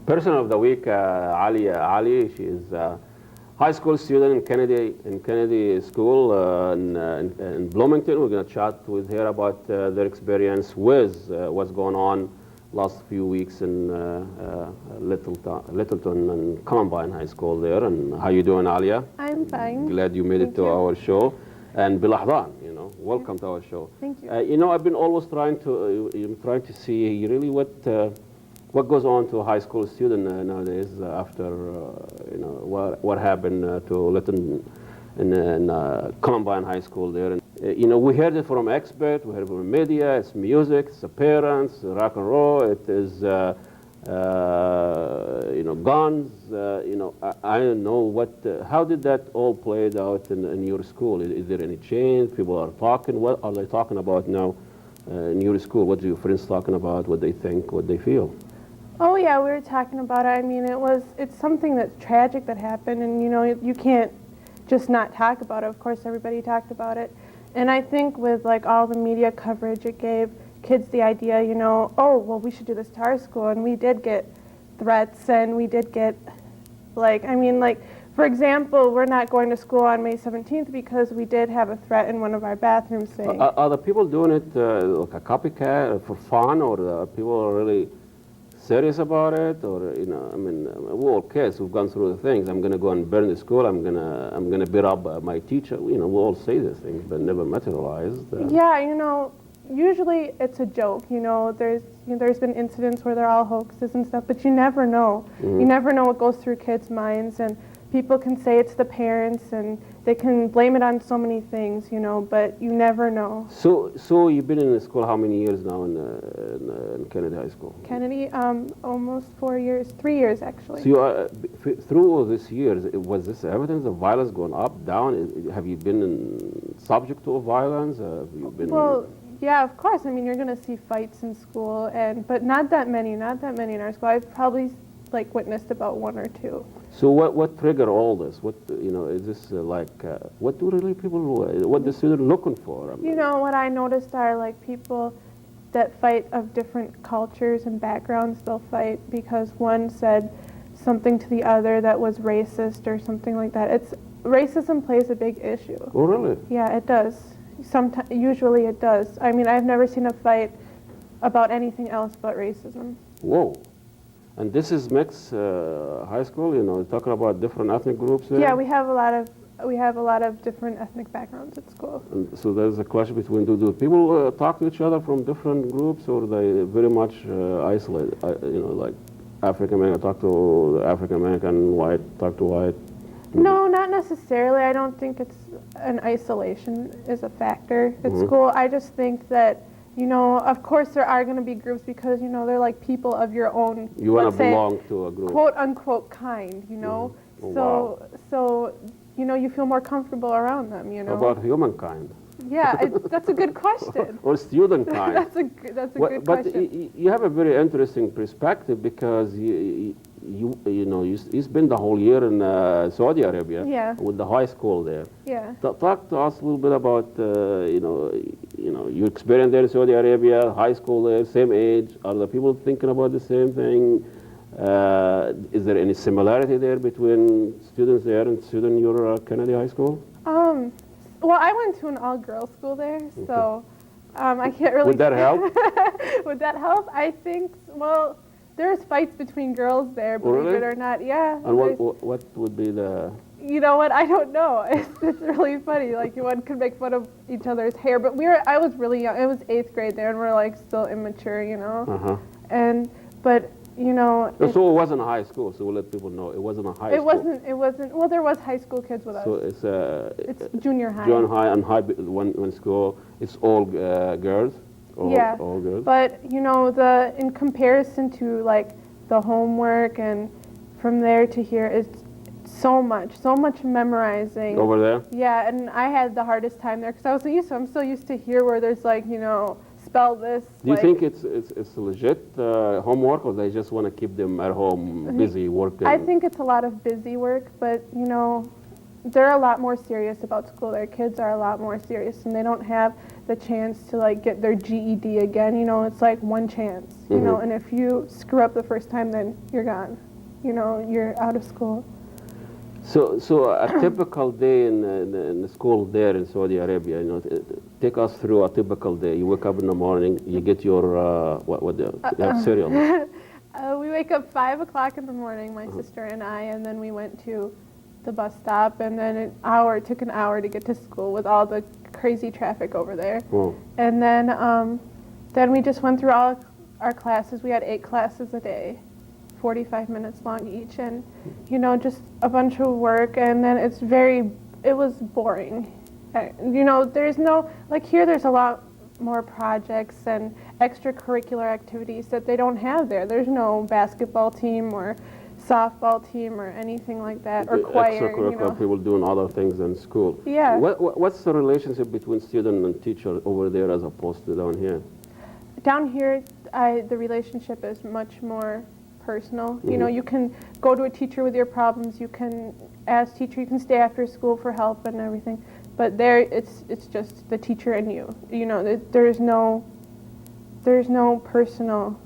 Person of the week, Aliyah Ali. She is a high school student in Kennedy School in Bloomington. We're going to chat with her about their experience with what's going on last few weeks in Littleton and Columbine High School there. And how you doing, Aliyah? I'm fine. Glad you made it to our show. And BeLAhdan, welcome to our show. Thank you. I've been always trying to see really what goes on to a high school student nowadays after what happened to Littleton in Columbine High School there. And, we heard it from experts, we heard it from media. It's music, it's the parents, rock and roll. It is guns. I don't know how did that all played out in your school? Is there any change? People are talking. What are they talking about now in your school? What are your friends talking about? What they think? What they feel? Oh yeah, we were talking about it. I mean, it's something that's tragic that happened, and you can't just not talk about it. Of course, everybody talked about it, and I think with like all the media coverage, it gave kids the idea, oh well, we should do this to our school, and we did get threats, and we did get for example, we're not going to school on May 17th because we did have a threat in one of our bathrooms saying. Are the people doing it like a copycat for fun, or the people are really serious about it? Or we're all kids. We've gone through the things. I'm going to go and burn the school. I'm gonna beat up my teacher. We all say these things, but never materialized. Yeah, usually it's a joke. There's been incidents where they're all hoaxes and stuff, but you never know. Mm-hmm. You never know what goes through kids' minds, and people can say it's the parents, and they can blame it on so many things, but you never know. So you've been in the school how many years now in Kennedy High School? Kennedy, almost 4 years, 3 years actually. So you are, through all these years, was this evidence of violence going up, down? Have you been subject to violence? Have you been? Well, yeah, of course. I mean, you're going to see fights in school, but not that many in our school. I've probably witnessed about one or two. So what triggered all this? What is this what do really people? What the students looking for? What I noticed are people that fight of different cultures and backgrounds. They'll fight because one said something to the other that was racist or something like that. Racism plays a big issue. Oh, really? Yeah, it does. Usually it does. I mean, I've never seen a fight about anything else but racism. Whoa. And this is mixed high school, talking about different ethnic groups there? Yeah, we have a lot of different ethnic backgrounds at school. And so there's a clash between, do people talk to each other from different groups, or they very much isolated, like African American talk to African American, white talk to white? No, not necessarily. I don't think it's an isolation is a factor at school. I just think that of course there are going to be groups because, they're like people of your own. You want to belong to a group. Quote unquote kind, Oh, So, you feel more comfortable around them, How about humankind? Yeah, that's a good question. Or student kind. That's a good question. But you have a very interesting perspective because you spend the whole year in Saudi Arabia with the high school there. Yeah. Talk to us a little bit about your experience there in Saudi Arabia, high school there, same age. Are the people thinking about the same thing? Is there any similarity there between students there and students in your Kennedy High School? Well, I went to an all-girls school there, so I can't really. Would that help? Would that help? I think. Well, there's fights between girls there, believe it or not. Yeah. And what would be the? You know what? I don't know. It's really funny. One could make fun of each other's hair, but I was really young. It was 8th grade there, and we're still immature, But. So it wasn't a high school, so we'll let people know. It wasn't a high school. It wasn't, well, there was high school kids with us. So it's junior high. Junior high and high, one school, it's all girls? All girls? But, in comparison to, the homework and from there to here, it's so much memorizing. Over there? Yeah, and I had the hardest time there because I wasn't used to it. I'm still used to here where there's, spell this. Do you think it's legit homework, or they just want to keep them at home busy working? I think it's a lot of busy work, but they're a lot more serious about school. Their kids are a lot more serious, and they don't have the chance to like get their GED again. You know, it's like one chance. You know, and if you screw up the first time, then you're gone. You know, you're out of school. So a typical day in the school there in Saudi Arabia, you know, take us through a typical day. You wake up in the morning, you get your you have cereal. We wake up 5 o'clock in the morning, my sister and I, and then we went to the bus stop, and then it took an hour to get to school with all the crazy traffic over there. Oh. And then we just went through all our classes. We had 8 classes a day, 45 minutes long each, and you know, just a bunch of work. And then it was boring. You know, there's no, like here there's a lot more projects and extracurricular activities that they don't have there. There's no basketball team or softball team or anything like that, or choir. You know. People doing other things in school. Yeah. What's the relationship between student and teacher over there as opposed to down here? Down here, the relationship is much more personal. You know, you can go to a teacher with your problems. You can ask teacher. You can stay after school for help and everything. But there, it's just the teacher and you. You know, there's no personal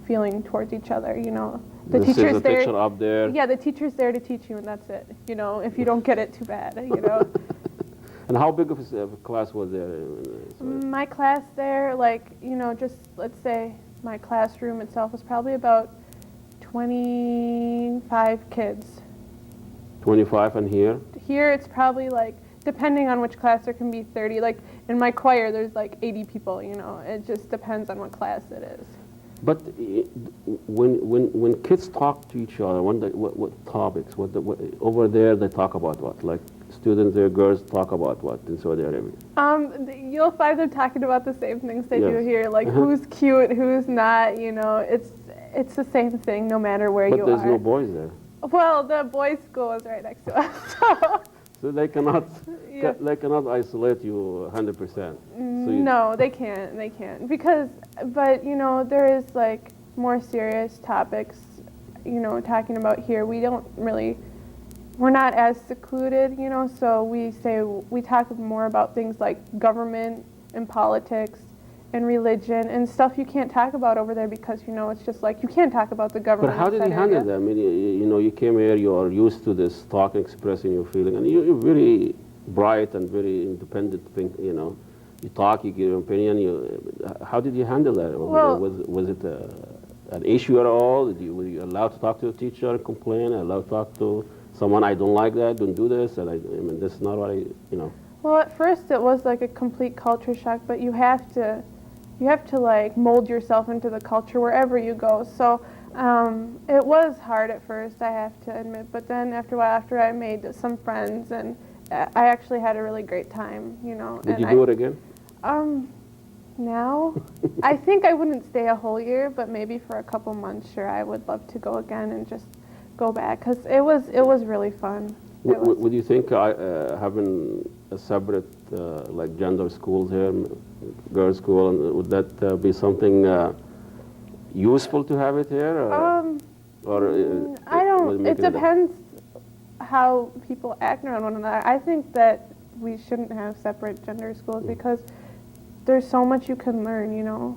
feeling towards each other. You know, the teacher's there. Teacher up there. Yeah, the teacher's there to teach you, and that's it. You know, if you don't get it, too bad. You know. And how big of a class was there? My class there, like, you know, just let's say my classroom itself was probably about 25 kids. 25, and here? Here it's probably like, depending on which class, there can be 30. Like in my choir, there's like 80 people, you know. It just depends on what class it is. But when kids talk to each other, what topics? Over there they talk about what? Like students there, girls talk about what in Saudi Arabia? You'll find them talking about the same things they do here, like who's cute, who's not. You know, it's the same thing no matter where you are. But there's no boys there. Well, the boys' school is right next to us. So. So they cannot isolate you 100%. No, they can't. They can't but you know, there is like more serious topics, you know, talking about here. We're not as secluded, you know. So we talk more about things like government and politics and religion and stuff you can't talk about over there because, you know, it's just like you can't talk about the government. But how did you handle that? I mean, you know, you came here, you are used to this talking, expressing your feeling, and you're very bright and very independent, you know. You talk, you give your opinion. How did you handle that over there? Was it an issue at all? Were you allowed to talk to the teacher and complain? Allowed to talk to someone, I don't like that, don't do this, and I mean, this is not what you know. Well, at first it was like a complete culture shock, but you have to like mold yourself into the culture wherever you go. So it was hard at first, I have to admit, but then after a while, after I made some friends, and I actually had a really great time, you know. Did you do it again? Now, I think I wouldn't stay a whole year, but maybe for a couple months, sure, I would love to go again and just go back, because it was really fun. Would you think having a separate like gender schools here, girls' school, and would that be something useful to have it here? I don't. It depends how people act around one another. I think that we shouldn't have separate gender schools because there's so much you can learn, you know,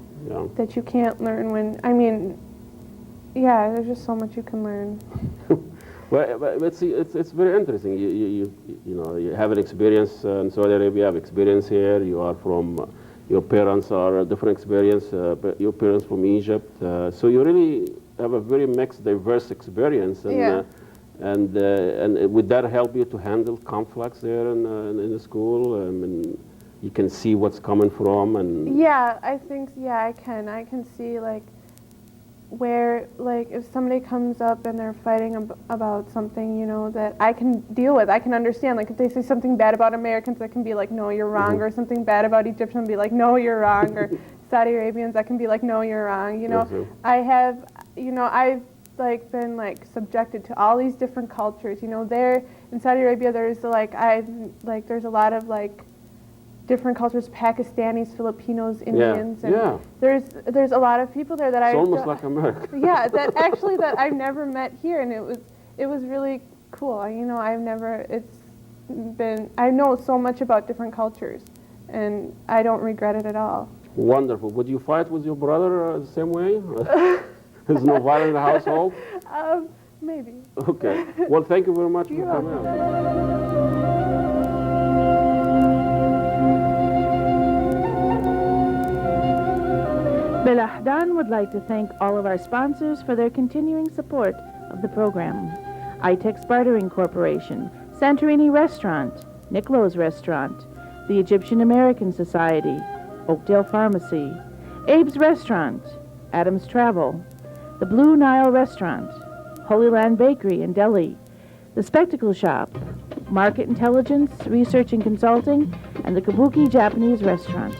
that you can't learn when. I mean, yeah, there's just so much you can learn. Well, but see, it's very interesting. You know, you have an experience in Saudi Arabia, you have experience here. You are from, your parents are a different experience. But your parents from Egypt, so you really have a very mixed, diverse experience. And, and would that help you to handle conflicts there in the school? And you can see what's coming from. And yeah, I think I can. I can see like where, like, if somebody comes up and they're fighting about something, you know, that I can deal with, I can understand. Like, if they say something bad about Americans, I can be like, no, you're wrong, or something bad about Egyptians, be like, no, you're wrong, or Saudi Arabians, I can be like, no, you're wrong, you know. I've like been like subjected to all these different cultures, you know. There in Saudi Arabia, there's there's a lot of like different cultures, Pakistanis, Filipinos, Indians, and there's a lot of people there that it's almost like America. Yeah, that actually that I've never met here, and it was really cool. You know, I know so much about different cultures, and I don't regret it at all. Wonderful. Would you fight with your brother the same way? There's no violence in the household? Maybe. Okay. Well, thank you very much for coming out. BeLAhdan would like to thank all of our sponsors for their continuing support of the program. ITEX Bartering Corporation, Santorini Restaurant, Nicolo's Restaurant, the Egyptian American Society, Oakdale Pharmacy, Abe's Restaurant, Adams Travel, the Blue Nile Restaurant, Holy Land Bakery in Delhi, the Spectacle Shop, Market Intelligence, Research and Consulting, and the Kabuki Japanese Restaurant.